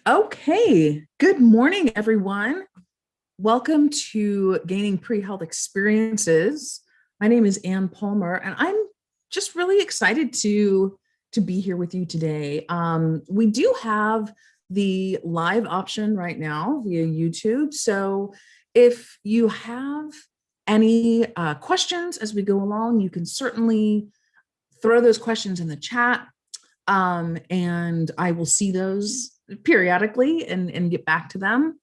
Okay, good morning, everyone. Welcome to Gaining Pre-Health Experiences. My name is Ann Palmer, and I'm just really excited to be here with you today. We do have the live option right now via YouTube. So if you have any questions as we go along, you can certainly throw those questions in the chat, and I will see those periodically and get back to them.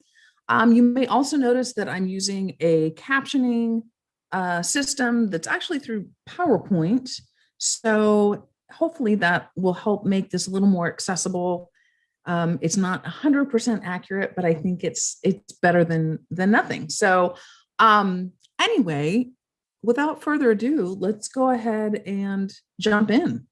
You may also notice that I'm using a captioning system that's actually through PowerPoint. So hopefully that will help make this a little more accessible. It's not 100% accurate, but I think it's better than nothing. So anyway, without further ado, let's go ahead and jump in.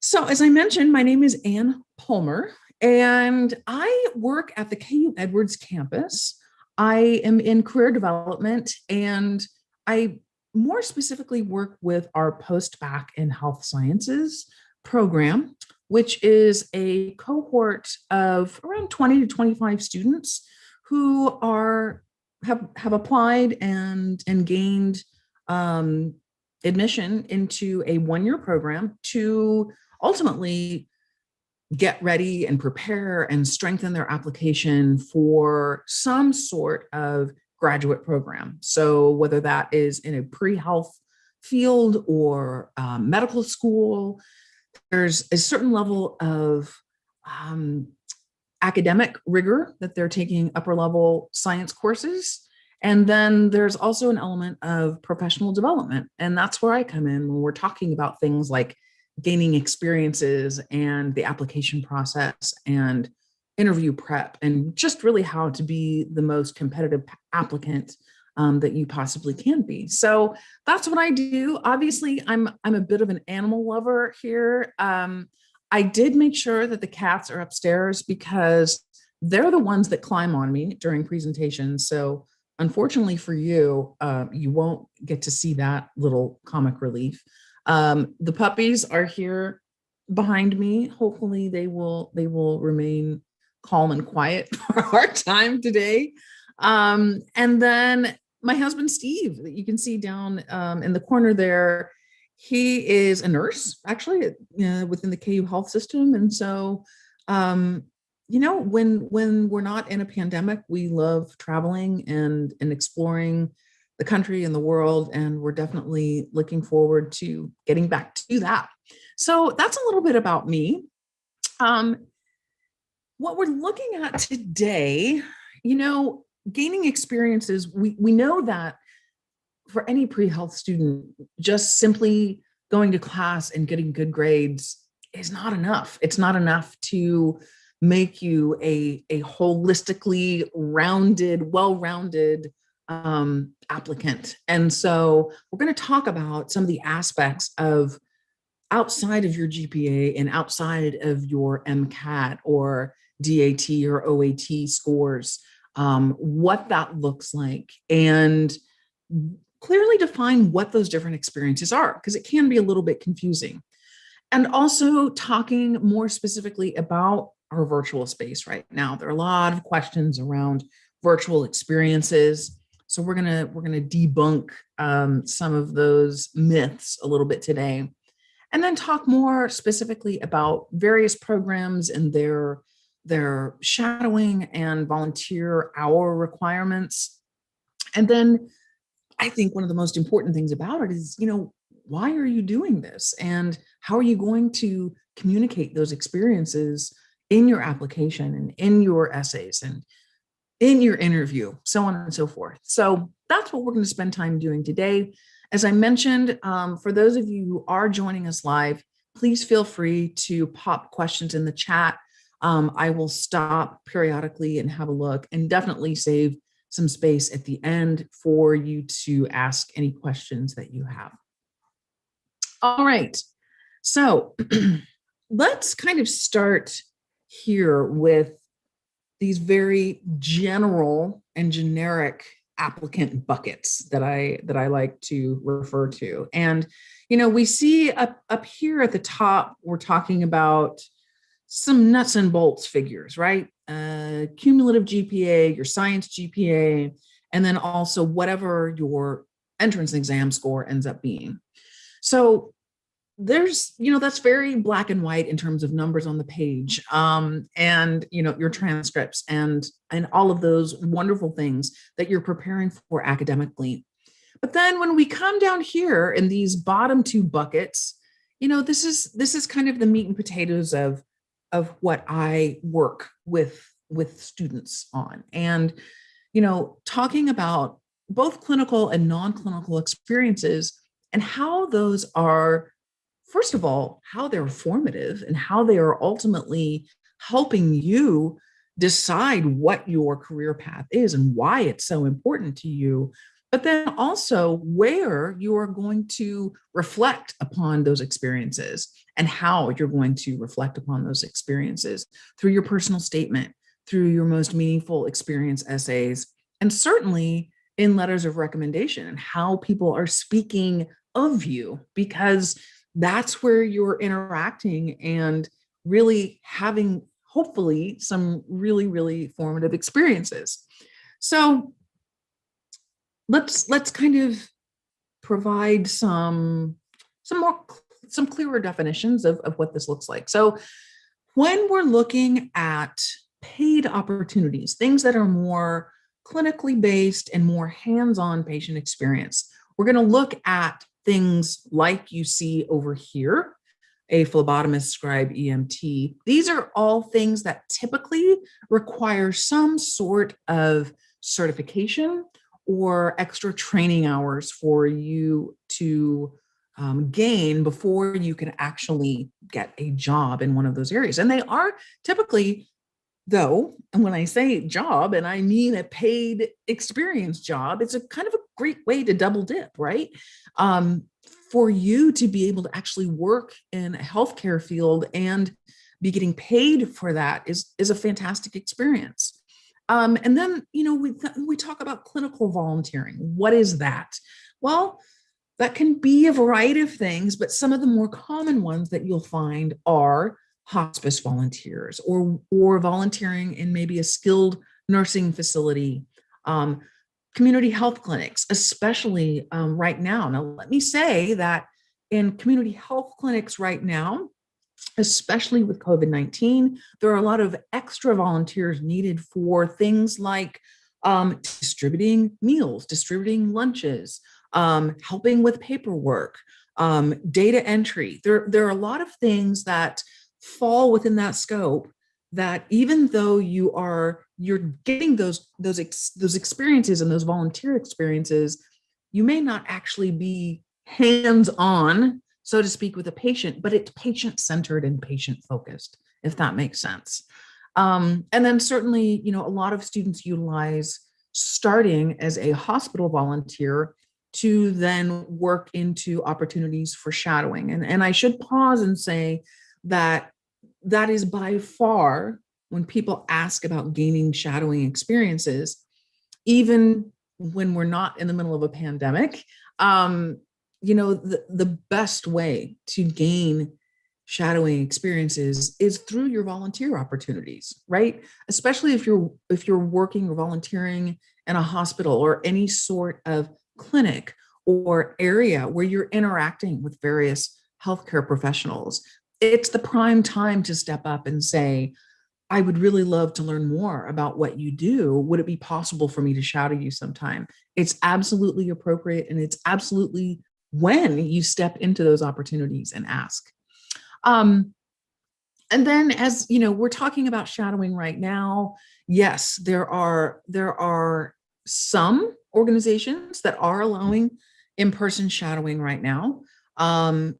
So, as I mentioned, my name is Ann Palmer, and I work at the KU Edwards campus. I am in career development, and I more specifically work with our post-bac in health sciences program, which is a cohort of around 20 to 25 students who have applied and gained admission into a one-year program to ultimately get ready and prepare and strengthen their application for some sort of graduate program. So whether that is in a pre-health field or medical school, there's a certain level of academic rigor that they're taking upper level science courses. And then there's also an element of professional development. And that's where I come in when we're talking about things like gaining experiences and the application process and interview prep and just really how to be the most competitive applicant that you possibly can be. So that's what I do. Obviously, I'm a bit of an animal lover here. I did make sure that the cats are upstairs because they're the ones that climb on me during presentations. So unfortunately for you, you won't get to see that little comic relief. The puppies are here behind me. Hopefully they will remain calm and quiet for our time today. And then my husband, Steve, that you can see down in the corner there, he is a nurse actually within the KU health system. And so, when we're not in a pandemic, we love traveling and exploring the country and the world, and we're definitely looking forward to getting back to that. So that's a little bit about me. What we're looking at today, gaining experiences, we know that for any pre-health student, just simply going to class and getting good grades is not enough. It's not enough to make you a holistically rounded, well-rounded applicant. And so we're going to talk about some of the aspects of outside of your GPA and outside of your MCAT or DAT or OAT scores, what that looks like, and clearly define what those different experiences are, because it can be a little bit confusing. And also talking more specifically about our virtual space right now. There are a lot of questions around virtual experiences. So we're gonna debunk some of those myths a little bit today, and then talk more specifically about various programs and their shadowing and volunteer hour requirements. And then I think one of the most important things about it is, why are you doing this? And how are you going to communicate those experiences in your application and in your essays and in your interview, so on and so forth. So that's what we're going to spend time doing today. As I mentioned, for those of you who are joining us live, please feel free to pop questions in the chat. I will stop periodically and have a look, and definitely save some space at the end for you to ask any questions that you have. All right, so let's kind of start here with these very general and generic applicant buckets that I like to refer to. And we see up here at the top, we're talking about some nuts and bolts figures, right? Cumulative GPA, your science GPA, and then also whatever your entrance exam score ends up being. So there's, that's very black and white in terms of numbers on the page, and your transcripts and all of those wonderful things that you're preparing for academically. But then when we come down here in these bottom two buckets, this is kind of the meat and potatoes of what I work with students on. And talking about both clinical and non-clinical experiences and how those are, first of all, how they're formative and how they are ultimately helping you decide what your career path is and why it's so important to you, but then also where you are going to reflect upon those experiences and how you're going to reflect upon those experiences through your personal statement, through your most meaningful experience essays, and certainly in letters of recommendation and how people are speaking of you, because that's where you're interacting and really having, hopefully, some really, really formative experiences. So let's kind of provide some clearer definitions of what this looks like. So when we're looking at paid opportunities, things that are more clinically based and more hands-on patient experience, we're going to look at things like you see over here, a phlebotomist, scribe, EMT. These are all things that typically require some sort of certification or extra training hours for you to gain before you can actually get a job in one of those areas. And they are typically, though, and when I say job, and I mean a paid experience job, it's a kind of a great way to double dip, right? For you to be able to actually work in a healthcare field and be getting paid for that is a fantastic experience. And then, we talk about clinical volunteering. What is that? Well, that can be a variety of things, but some of the more common ones that you'll find are hospice volunteers or volunteering in maybe a skilled nursing facility, community health clinics, especially right now. Now, let me say that in community health clinics right now, especially with COVID-19, there are a lot of extra volunteers needed for things like distributing meals, distributing lunches, helping with paperwork, data entry. There are a lot of things that fall within that scope that even though you're getting those experiences and those volunteer experiences, you may not actually be hands-on, so to speak, with a patient, but it's patient-centered and patient-focused, if that makes sense. And then certainly, a lot of students utilize starting as a hospital volunteer to then work into opportunities for shadowing. And I should pause and say that is by far, when people ask about gaining shadowing experiences, even when we're not in the middle of a pandemic, the best way to gain shadowing experiences is through your volunteer opportunities, right? Especially if you're working or volunteering in a hospital or any sort of clinic or area where you're interacting with various healthcare professionals. It's the prime time to step up and say, I would really love to learn more about what you do. Would it be possible for me to shadow you sometime? It's absolutely appropriate, and it's absolutely when you step into those opportunities and ask. And then, as we're talking about shadowing right now, yes, there are some organizations that are allowing in-person shadowing right now.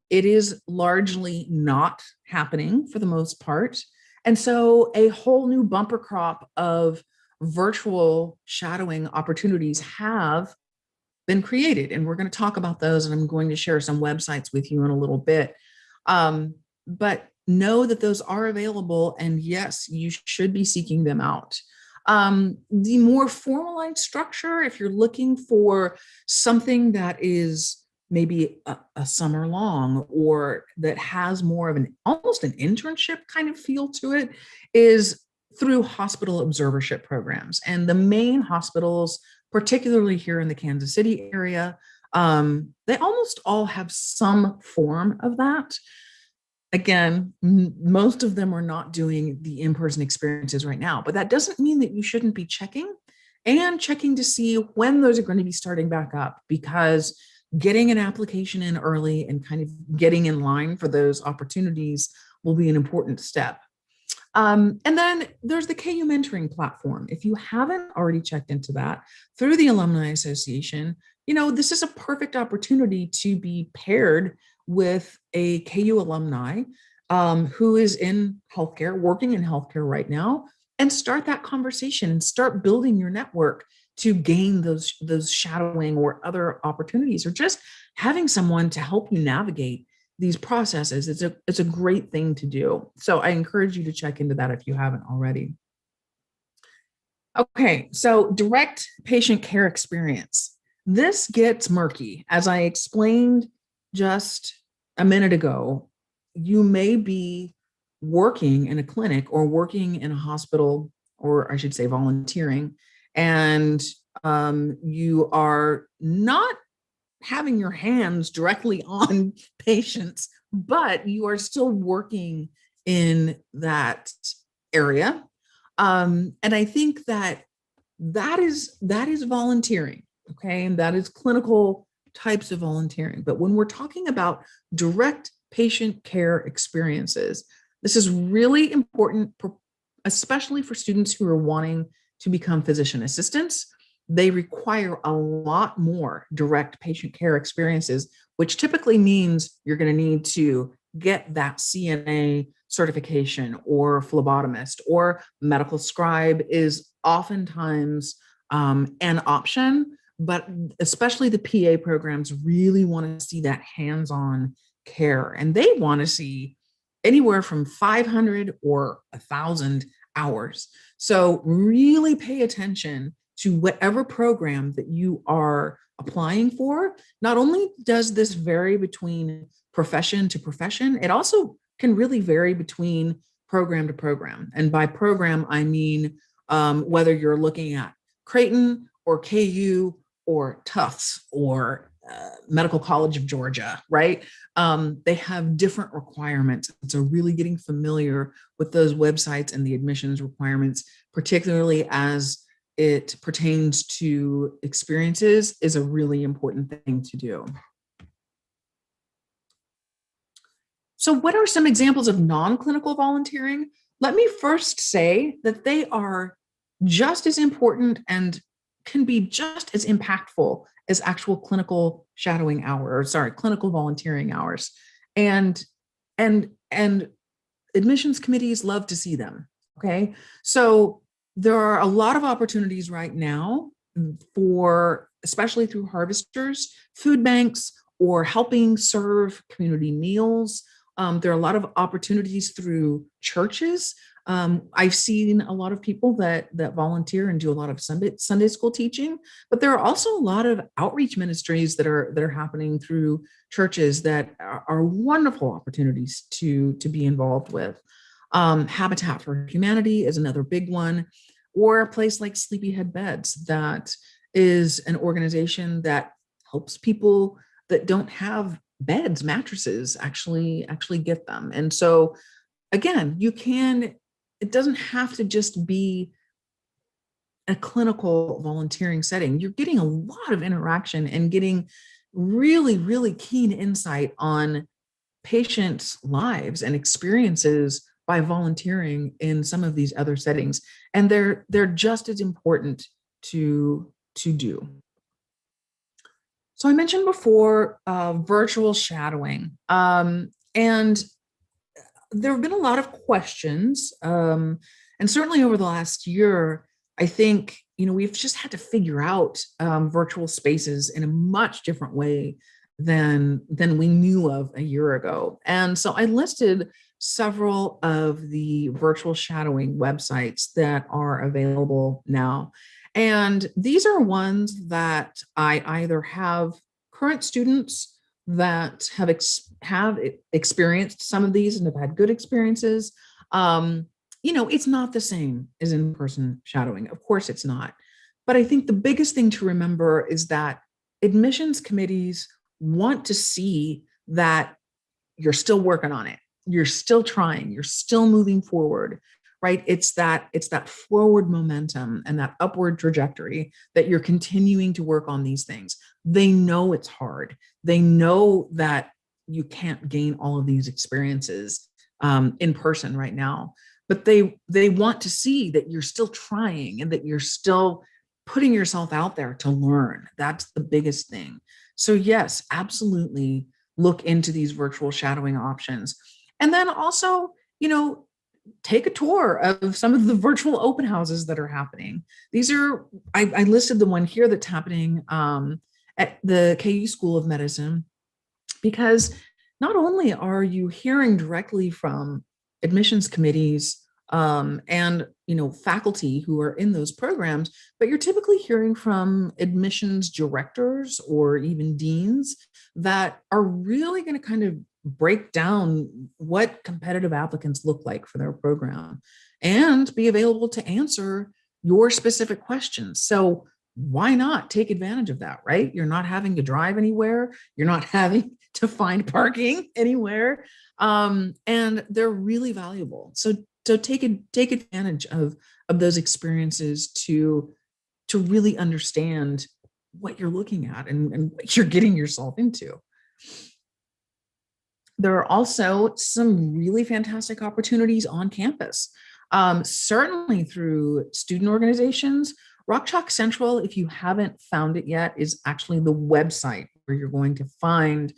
It is largely not happening for the most part. And so a whole new bumper crop of virtual shadowing opportunities have been created. And we're going to talk about those, and I'm going to share some websites with you in a little bit. But know that those are available, and yes, you should be seeking them out. The more formalized structure, if you're looking for something that is maybe a summer long, or that has more of an almost an internship kind of feel to it, is through hospital observership programs. And the main hospitals, particularly here in the Kansas City area, they almost all have some form of that. Again, most of them are not doing the in-person experiences right now, but that doesn't mean that you shouldn't be checking to see when those are going to be starting back up, because getting an application in early and kind of getting in line for those opportunities will be an important step. And then there's the KU mentoring platform. If you haven't already checked into that through the Alumni Association, this is a perfect opportunity to be paired with a KU alumni who is in healthcare, working in healthcare right now, and start that conversation and start building your network to gain those shadowing or other opportunities, or just having someone to help you navigate these processes. It's a great thing to do. So I encourage you to check into that if you haven't already. Okay, so direct patient care experience. This gets murky. As I explained just a minute ago, you may be working in a clinic or working in a hospital, or I should say volunteering, and you are not having your hands directly on patients, but you are still working in that area. And I think that is volunteering, okay? And that is clinical types of volunteering. But when we're talking about direct patient care experiences, this is really important, especially for students who are wanting to become physician assistants. They require a lot more direct patient care experiences, which typically means you're going to need to get that CNA certification, or phlebotomist, or medical scribe is oftentimes an option, but especially the PA programs really want to see that hands-on care, and they want to see anywhere from 500 or 1,000 hours. So really pay attention to whatever program that you are applying for. Not only does this vary between profession to profession, it also can really vary between program to program. And by program, I mean whether you're looking at Creighton or KU or Tufts or Medical College of Georgia, right? They have different requirements. So really getting familiar with those websites and the admissions requirements, particularly as it pertains to experiences, is a really important thing to do. So what are some examples of non-clinical volunteering? Let me first say that they are just as important and can be just as impactful as actual clinical shadowing hours, clinical volunteering hours. And admissions committees love to see them, okay? So there are a lot of opportunities right now for, especially through harvesters, food banks, or helping serve community meals. There are a lot of opportunities through churches. I've seen a lot of people that volunteer and do a lot of Sunday school teaching, but there are also a lot of outreach ministries that are happening through churches that are wonderful opportunities to be involved with. Habitat for Humanity is another big one, or a place like Sleepyhead Beds, that is an organization that helps people that don't have beds, mattresses, actually get them. And so again, it doesn't have to just be a clinical volunteering setting. You're getting a lot of interaction and getting really, really keen insight on patients' lives and experiences by volunteering in some of these other settings. And they're just as important to do. So I mentioned before virtual shadowing, and there have been a lot of questions, and certainly over the last year, I think we've just had to figure out virtual spaces in a much different way than we knew of a year ago. And so I listed several of the virtual shadowing websites that are available now. And these are ones that I either have current students that have experienced some of these and have had good experiences. It's not the same as in-person shadowing. Of course, it's not. But I think the biggest thing to remember is that admissions committees want to see that you're still working on it. You're still trying, you're still moving forward, right? It's that forward momentum and that upward trajectory that you're continuing to work on these things. They know it's hard. They know that you can't gain all of these experiences in person right now, but they want to see that you're still trying and that you're still putting yourself out there to learn. That's the biggest thing. So yes, absolutely look into these virtual shadowing options. And then also, take a tour of some of the virtual open houses that are happening. These are, I listed the one here that's happening at the KU School of Medicine, because not only are you hearing directly from admissions committees and faculty who are in those programs, but you're typically hearing from admissions directors or even deans that are really going to kind of break down what competitive applicants look like for their program and be available to answer your specific questions. So why not take advantage of that, right? You're not having to drive anywhere. You're not having to find parking anywhere. And they're really valuable. So take advantage of those experiences to really understand what you're looking at and what you're getting yourself into. There are also some really fantastic opportunities on campus, certainly through student organizations. Rock Chalk Central, if you haven't found it yet, is actually the website where you're going to find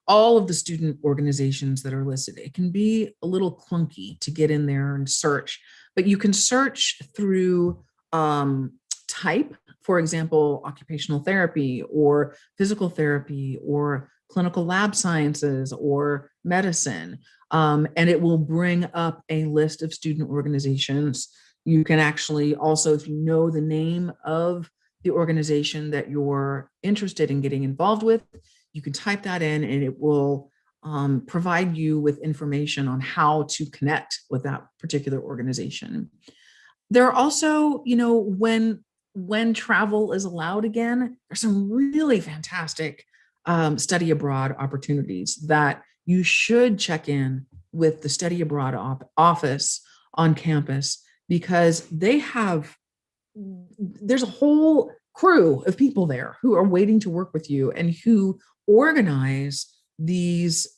all of the student organizations that are listed. It can be a little clunky to get in there and search, but you can search through type, for example, occupational therapy or physical therapy or clinical lab sciences or medicine, and it will bring up a list of student organizations. You can actually also, if you know the name of the organization that you're interested in getting involved with, you can type that in and it will provide you with information on how to connect with that particular organization. There are also, when travel is allowed again, there's some really fantastic study abroad opportunities that you should check in with the study abroad office on campus, because there's a whole crew of people there who are waiting to work with you and who organize these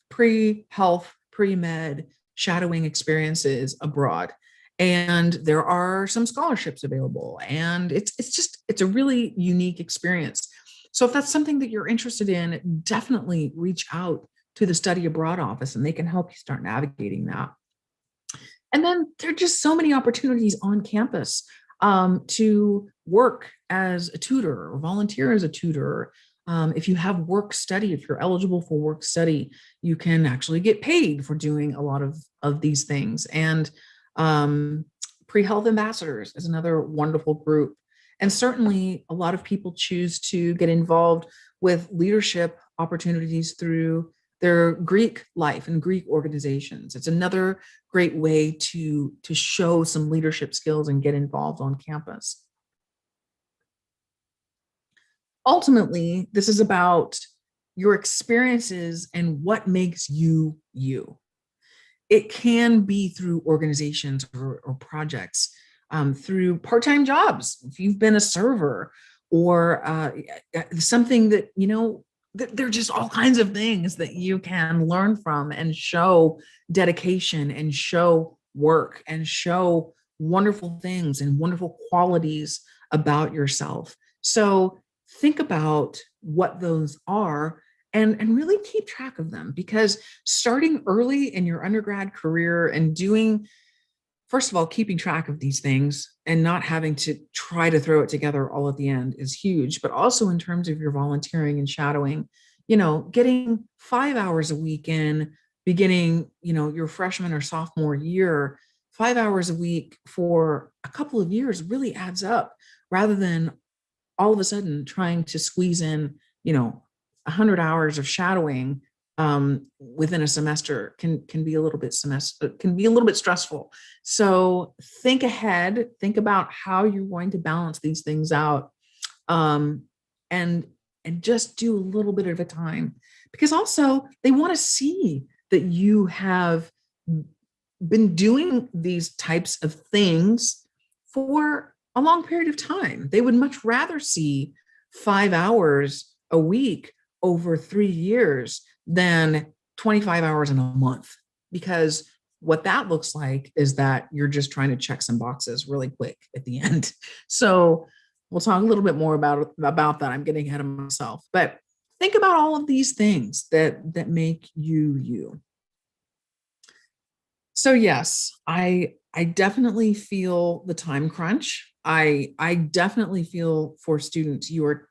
pre-health, pre-med shadowing experiences abroad. And there are some scholarships available, and it's a really unique experience. So if that's something that you're interested in, definitely reach out to the study abroad office and they can help you start navigating that. And then there are just so many opportunities on campus to work as a tutor or volunteer as a tutor. If you have work study, if you're eligible for work study, you can actually get paid for doing a lot of these things. And pre-health ambassadors is another wonderful group. And certainly a lot of people choose to get involved with leadership opportunities through their Greek life and Greek organizations. It's another great way to show some leadership skills and get involved on campus. Ultimately, this is about your experiences and what makes you you. It can be through organizations or projects, through part-time jobs. If you've been a server or something that, there are just all kinds of things that you can learn from and show dedication and show work and show wonderful things and wonderful qualities about yourself. So think about what those are and really keep track of them, because starting early in your undergrad career and doing, first of all, keeping track of these things and not having to try to throw it together all at the end is huge. But also in terms of your volunteering and shadowing, getting 5 hours a week in beginning, your freshman or sophomore year, 5 hours a week for a couple of years really adds up, rather than all of a sudden trying to squeeze in, 100 hours of shadowing within a semester can be a little bit stressful. So think ahead, think about how you're going to balance these things out, um, and just do a little bit at a time, because also they want to see that you have been doing these types of things for a long period of time. They would much rather see 5 hours a week over 3 years than 25 hours in a month, because what that looks like is that you're just trying to check some boxes really quick at the end. So we'll talk a little bit more about that. I'm getting ahead of myself, but think about all of these things that make you you. So yes, I definitely feel the time crunch. I definitely feel for students, you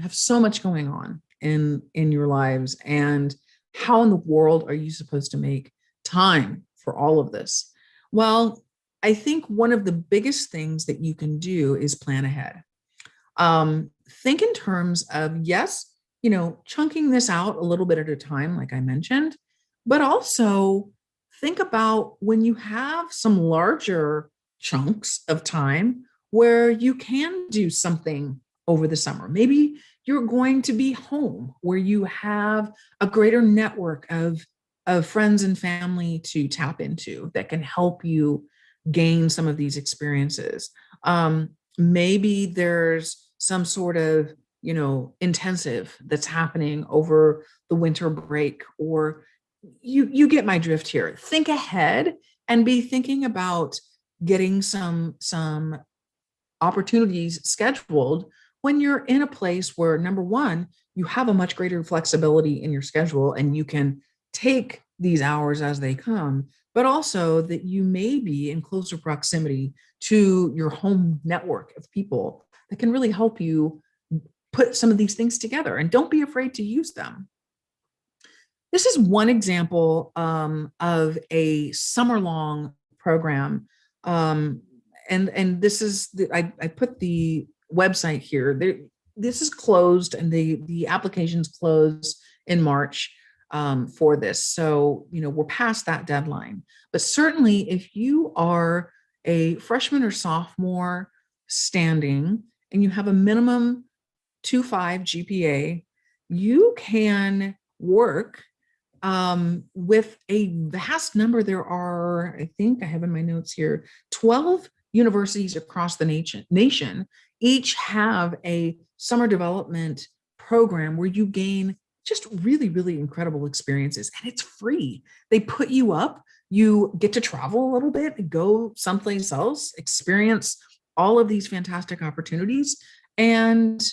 have so much going on in your lives, and how in the world are you supposed to make time for all of this? Well, I think one of the biggest things that you can do is plan ahead. Think in terms of, yes, chunking this out a little bit at a time, like I mentioned, but also think about when you have some larger chunks of time where you can do something over the summer. Maybe you're going to be home where you have a greater network of friends and family to tap into that can help you gain some of these experiences. Maybe there's some sort of intensive that's happening over the winter break, or you get my drift here. Think ahead and be thinking about getting some opportunities scheduled when you're in a place where, number one, you have a much greater flexibility in your schedule and you can take these hours as they come, but also that you may be in closer proximity to your home network of people that can really help you put some of these things together, and don't be afraid to use them. This is one example of a summer-long program, and this is I put the website here. This is closed, and the applications close in March for this. So we're past that deadline. But certainly, if you are a freshman or sophomore standing and you have a minimum 2.5 GPA, you can work with a vast number. There are, I think I have in my notes here, 12 universities across the nation each have a summer development program where you gain just really, really incredible experiences, and it's free. They put you up, you get to travel a little bit, go someplace else, experience all of these fantastic opportunities. And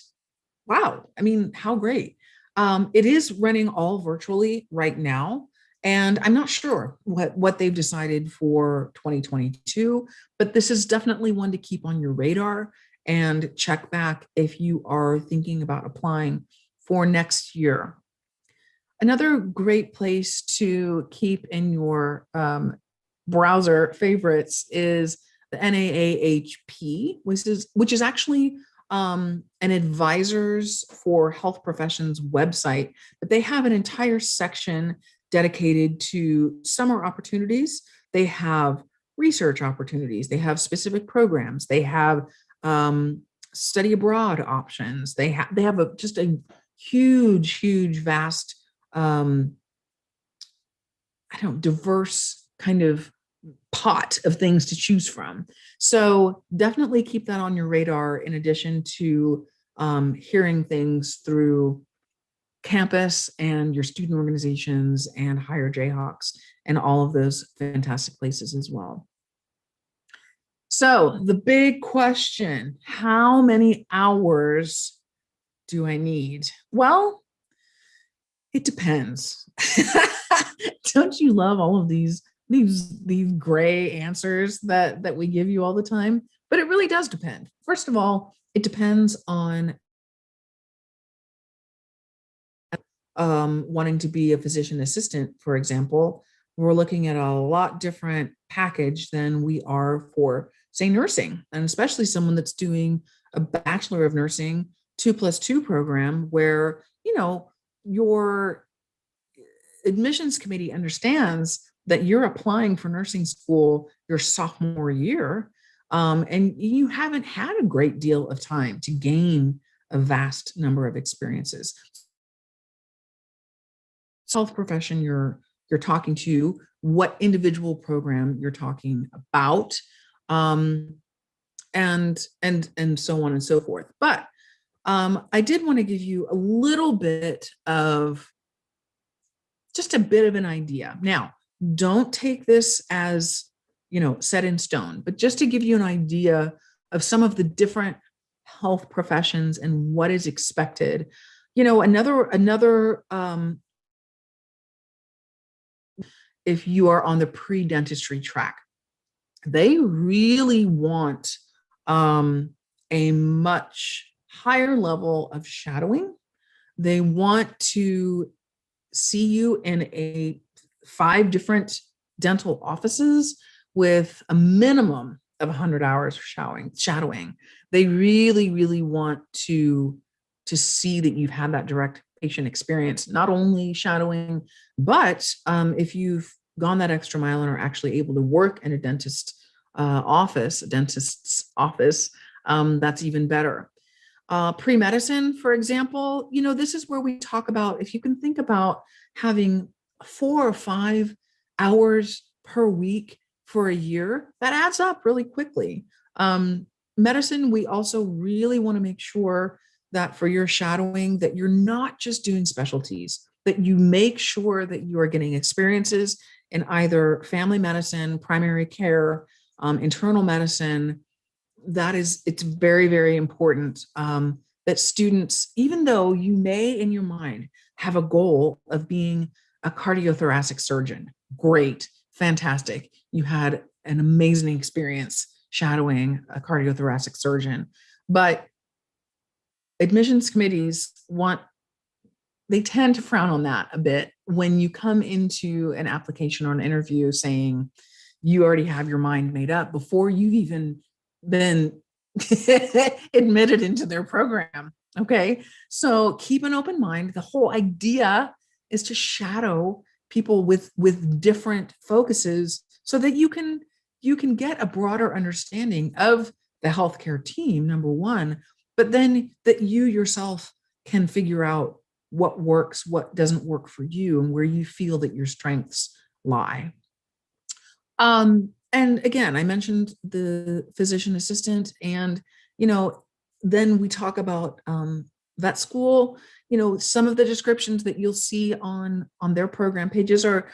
wow, I mean, how great. It is running all virtually right now, and I'm not sure what they've decided for 2022, but this is definitely one to keep on your radar and check back if you are thinking about applying for next year. Another great place to keep in your browser favorites is the NAHP, which is actually an advisors for health professions website, but they have an entire section dedicated to summer opportunities. They have research opportunities. They have specific programs. They have study abroad options. They have just a huge, vast, diverse kind of pot of things to choose from. So definitely keep that on your radar, in addition to hearing things through campus and your student organizations and Hire Jayhawks and all of those fantastic places as well. So the big question, how many hours do I need? Well, it depends. Don't you love all of these gray answers that we give you all the time? But it really does depend. First of all, it depends on wanting to be a physician assistant, for example. We're looking at a lot different package than we are for, say, nursing, and especially someone that's doing a Bachelor of Nursing 2+2 program where you know, your admissions committee understands that you're applying for nursing school your sophomore year, and you haven't had a great deal of time to gain a vast number of experiences. Health profession you're talking to, what individual program you're talking about, um, and so on and so forth. But I did want to give you a little bit of just a bit of an idea. Now, don't take this as, set in stone, but just to give you an idea of some of the different health professions and what is expected. Another if you are on the pre-dentistry track, they really want a much higher level of shadowing. They want to see you in 5 different dental offices with a minimum of 100 hours of shadowing. They really, really want to see that you've had that direct patient experience, not only shadowing, but if you've gone that extra mile and are actually able to work in a dentist's office, that's even better. Pre-medicine, for example, this is where we talk about, if you can think about having 4 or 5 hours per week for a year, that adds up really quickly. Medicine, we also really want to make sure that for your shadowing, that you're not just doing specialties, that you make sure that you are getting experiences in either family medicine, primary care, internal medicine. It's very, very important that students, even though you may in your mind have a goal of being a cardiothoracic surgeon, great, fantastic. You had an amazing experience shadowing a cardiothoracic surgeon, but admissions committees they tend to frown on that a bit when you come into an application or an interview saying you already have your mind made up before you've even been admitted into their program. Okay. So keep an open mind. The whole idea is to shadow people with different focuses so that you can get a broader understanding of the healthcare team, number one, but then that you yourself can figure out what works, what doesn't work for you, and where you feel that your strengths lie. And again, I mentioned the physician assistant, and then we talk about vet school. Some of the descriptions that you'll see on their program pages are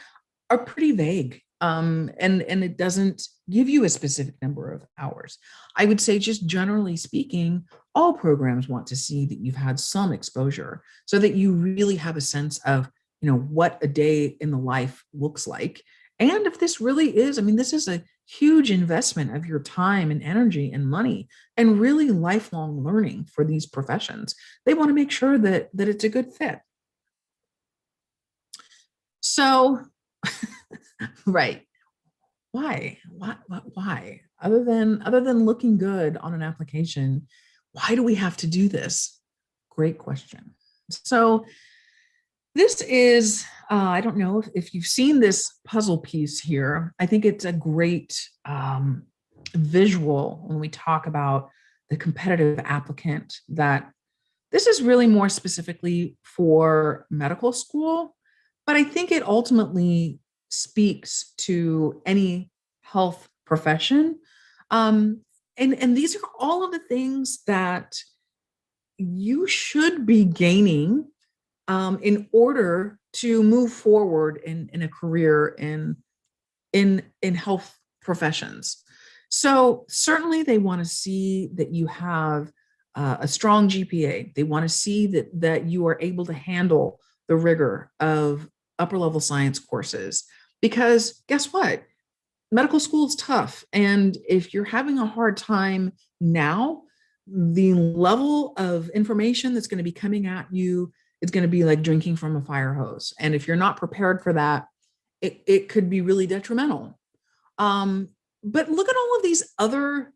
pretty vague, and it doesn't give you a specific number of hours. I would say, just generally speaking, all programs want to see that you've had some exposure so that you really have a sense of what a day in the life looks like. And if this really is, this is a huge investment of your time and energy and money and really lifelong learning for these professions. They want to make sure that it's a good fit. So, right. Why? Why? Other than looking good on an application, why do we have to do this? Great question. So this is, I don't know if you've seen this puzzle piece here. I think it's a great visual when we talk about the competitive applicant, that this is really more specifically for medical school, but I think it ultimately speaks to any health profession. And these are all of the things that you should be gaining in order to move forward in a career in health professions. So certainly they want to see that you have a strong GPA. They want to see that you are able to handle the rigor of upper level science courses, because guess what? Medical school is tough. And if you're having a hard time now, the level of information that's going to be coming at you is going to be like drinking from a fire hose. And if you're not prepared for that, it could be really detrimental. But look at all of these other